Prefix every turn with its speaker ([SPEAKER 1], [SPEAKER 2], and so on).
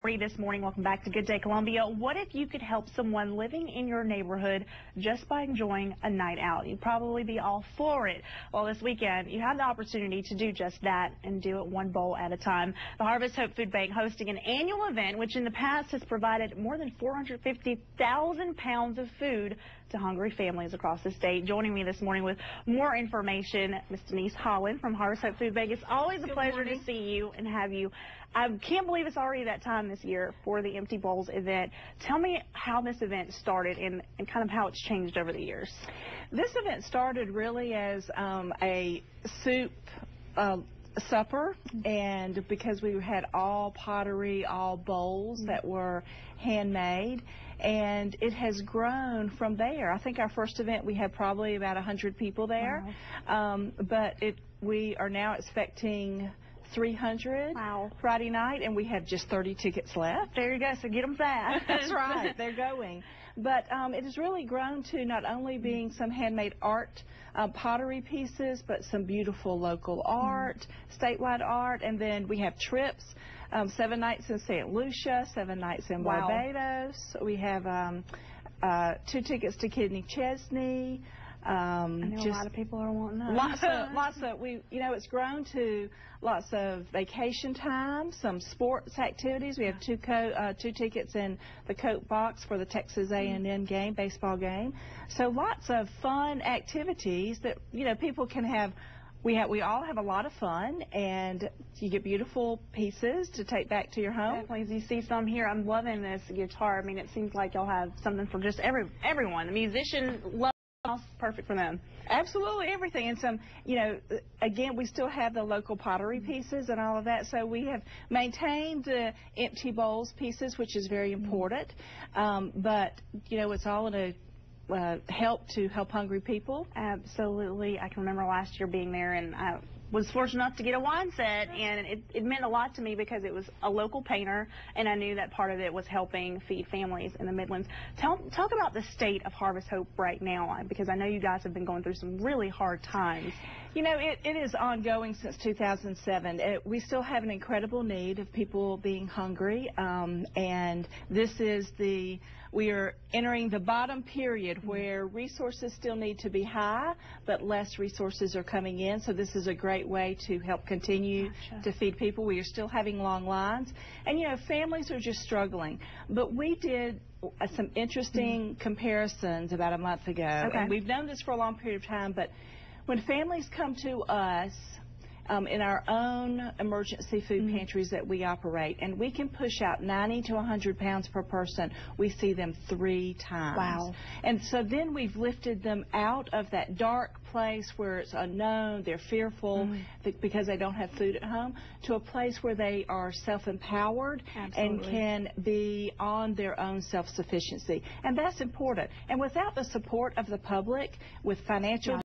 [SPEAKER 1] This morning. Welcome back to Good Day Columbia. What if you could help someone living in your neighborhood just by enjoying a night out? You'd probably be all for it. Well, this weekend, you have the opportunity to do just that and do it one bowl at a time. The Harvest Hope Food Bank hosting an annual event which in the past has provided more than 450,000 pounds of food to hungry families across the state. Joining me this morning with more information, Ms. Denise Holland from Harvest Hope Food Bank. It's always a pleasure to see you and have you. I can't believe it's already that time this year for the Empty Bowls event. Tell me how this event started and kind of how it's changed over the years.
[SPEAKER 2] This event started really as a soup supper, and because we had all pottery, all bowls that were handmade, and it has grown from there. I think our first event we had probably about 100 people there. Wow. But we are now expecting 300 Friday night, and we have just 30 tickets left.
[SPEAKER 1] There you go, so get them fast.
[SPEAKER 2] That's right, they're going. But it has really grown to not only being some handmade art, pottery pieces, but some beautiful local art, statewide art, and then we have trips, 7 nights in St. Lucia, 7 nights in Barbados. We have 2 tickets to Kidney Chesney.
[SPEAKER 1] I know a lot of people are wanting that.
[SPEAKER 2] Lots of it's grown to lots of vacation time, some sports activities. We have 2 tickets in the Coke box for the Texas A&M game, baseball game. So lots of fun activities that people can have. We all have a lot of fun, and you get beautiful pieces to take back to your home.
[SPEAKER 1] Definitely. As you see some here, I'm loving this guitar. I mean, it seems like y'all have something for just everyone. The musician loves. Perfect for them.
[SPEAKER 2] Absolutely, everything. And some, again, we still have the local pottery pieces and all of that. So we have maintained the Empty Bowls pieces, which is very important. But, it's all in a help to help hungry people.
[SPEAKER 1] Absolutely. I can remember last year being there, and I was fortunate enough to get a wine set, and it meant a lot to me because it was a local painter, and I knew that part of it was helping feed families in the Midlands. Talk about the state of Harvest Hope right now, because I know you guys have been going through some really hard times.
[SPEAKER 2] It is ongoing since 2007. We still have an incredible need of people being hungry, and we are entering the bottom period where resources still need to be high, but less resources are coming in. So this is a great way to help continue to feed people. We are still having long lines, and families are just struggling. But we did some interesting comparisons about a month ago, and we've known this for a long period of time, but when families come to us in our own emergency food pantries that we operate, and we can push out 90 to 100 pounds per person, we see them 3 times.
[SPEAKER 1] Wow.
[SPEAKER 2] And so then we've lifted them out of that dark place where it's unknown, they're fearful because they don't have food at home, to a place where they are self-empowered and can be on their own self-sufficiency. And that's important. And without the support of the public with financial